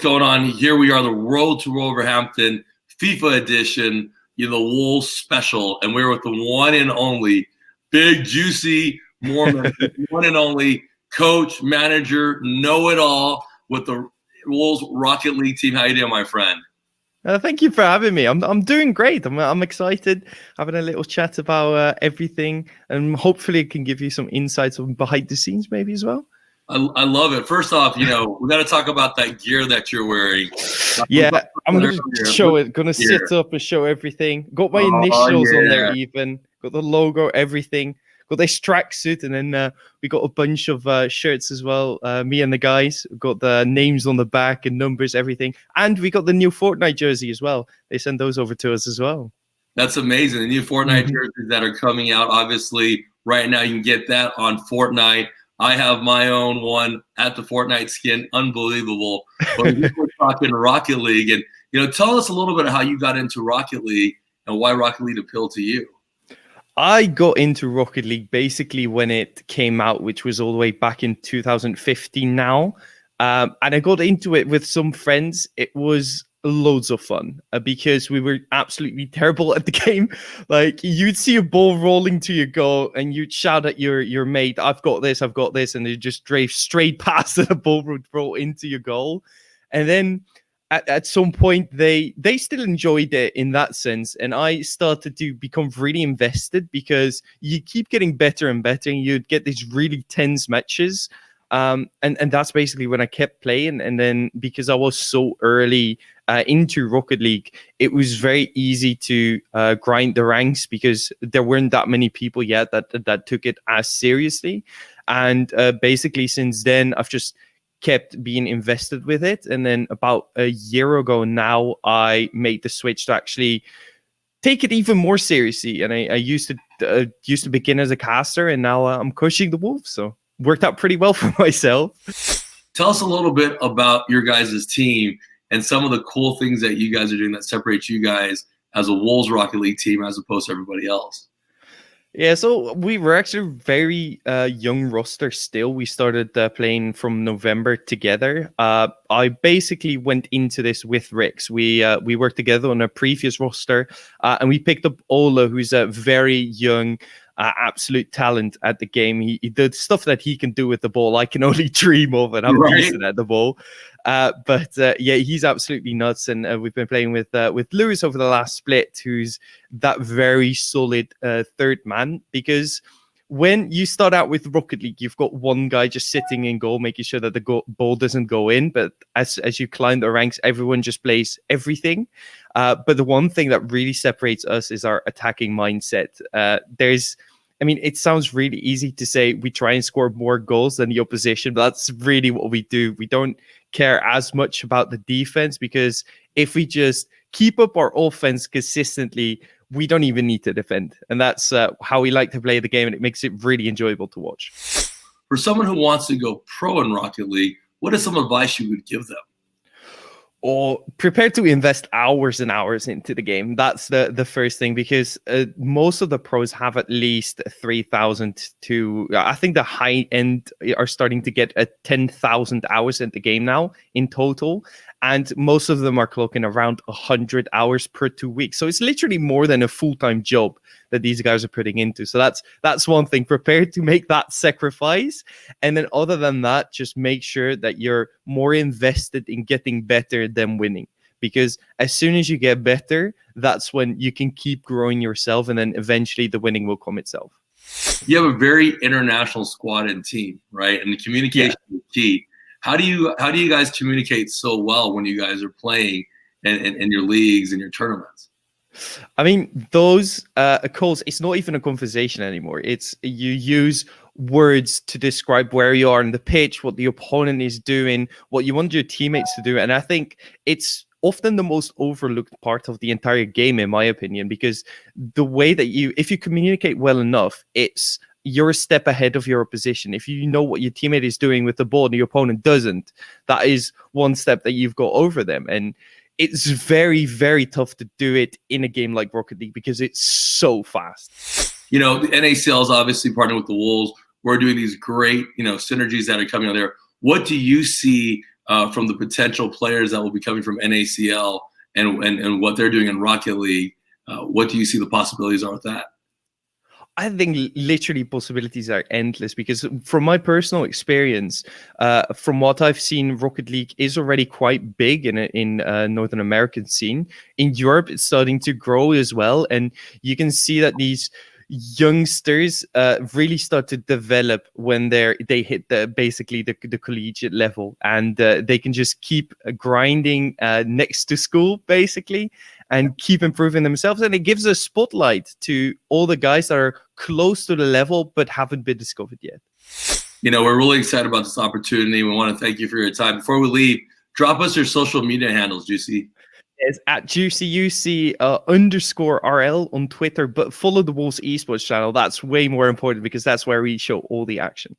going on? Here we are, the Road to Wolverhampton FIFA edition, the Wolves special, and we're with the one and only Big Joessi Moorman, one and only coach, manager, know-it-all with the Wolves Rocket League team. How you doing, my friend? Thank you for having me. I'm doing great. I'm excited, having a little chat about everything, and hopefully it can give you some insights on behind the scenes maybe as well. I love it. First off, we got to talk about that gear that you're wearing. Yeah, I'm going to show it. Going to sit up and show everything. Got my initials on there even. Got the logo, everything. Got this tracksuit, and then we got a bunch of shirts as well. Me and the guys got the names on the back and numbers, everything. And we got the new Fortnite jersey as well. They sent those over to us as well. That's amazing. The new Fortnite jerseys that are coming out, obviously, right now you can get that on Fortnite. I have my own one at the Fortnite skin. Unbelievable. But we're talking Rocket League. And, tell us a little bit of how you got into Rocket League and why Rocket League appealed to you. I got into Rocket League basically when it came out, which was all the way back in 2015 now. And I got into it with some friends. It was loads of fun because we were absolutely terrible at the game. Like, you'd see a ball rolling to your goal and you'd shout at your mate, I've got this, and they just drove straight past and the ball would roll into your goal. And then at some point they still enjoyed it in that sense, and I started to become really invested because you keep getting better and better, and you'd get these really tense matches. And that's basically when I kept playing. And then because I was so early into Rocket League, it was very easy to grind the ranks because there weren't that many people yet that took it as seriously. And basically since then, I've just kept being invested with it. And then about a year ago now, I made the switch to actually take it even more seriously. And I used to begin as a caster, and now I'm coaching the Wolves. So worked out pretty well for myself. Tell us a little bit about your guys' team and some of the cool things that you guys are doing that separates you guys as a Wolves Rocket League team as opposed to everybody else. Yeah, so we were actually very young roster still. We started playing from November together. I basically went into this with Rix. We worked together on a previous roster, and we picked up Ola, who's a very young, absolute talent at the game. He did stuff that he can do with the ball I can only dream of, and I'm decent at the ball. But yeah, he's absolutely nuts, and we've been playing with Lewis over the last split, who's that very solid third man. Because when you start out with Rocket League, you've got one guy just sitting in goal, making sure that the ball doesn't go in. But as you climb the ranks, everyone just plays everything. But the one thing that really separates us is our attacking mindset. It sounds really easy to say we try and score more goals than the opposition, but that's really what we do. We don't care as much about the defense, because if we just keep up our offense consistently, we don't even need to defend. And that's how we like to play the game, and it makes it really enjoyable to watch. For someone who wants to go pro in Rocket League, what is some advice you would give them? Or prepare to invest hours and hours into the game. That's the first thing, because most of the pros have at least 3,000 to, I think the high end are starting to get 10,000 hours in the game now in total. And most of them are clocking around 100 hours per 2 weeks. So it's literally more than a full-time job that these guys are putting into. So that's one thing. Prepare to make that sacrifice. And then other than that, just make sure that you're more invested in getting better than winning. Because as soon as you get better, that's when you can keep growing yourself, and then eventually the winning will come itself. You have a very international squad and team, right? And the communication is key. How do you guys communicate so well when you guys are playing in your leagues and your tournaments? I mean, those calls, it's not even a conversation anymore. It's you use words to describe where you are in the pitch, what the opponent is doing, what you want your teammates to do. And I think it's often the most overlooked part of the entire game, in my opinion, because the way that if you communicate well enough, you're a step ahead of your opposition. If you know what your teammate is doing with the ball and your opponent doesn't, that is one step that you've got over them. And it's very, very tough to do it in a game like Rocket League because it's so fast. The NACL is obviously partnered with the Wolves. We're doing these great, synergies that are coming out there. What do you see from the potential players that will be coming from NACL and what they're doing in Rocket League. What do you see the possibilities are with that? I think literally possibilities are endless, because from my personal experience, from what I've seen, Rocket League is already quite big in Northern American scene. In Europe, it's starting to grow as well, and you can see that these youngsters really start to develop when they hit basically the collegiate level, and they can just keep grinding next to school basically and keep improving themselves, and it gives a spotlight to all the guys that are close to the level but haven't been discovered yet. We're really excited about this opportunity. We want to thank you for your time. Before we leave, drop us your social media handles, Joessi. It's at JuicyUC _RL on Twitter, but follow the Wolves Esports channel. That's way more important because that's where we show all the action.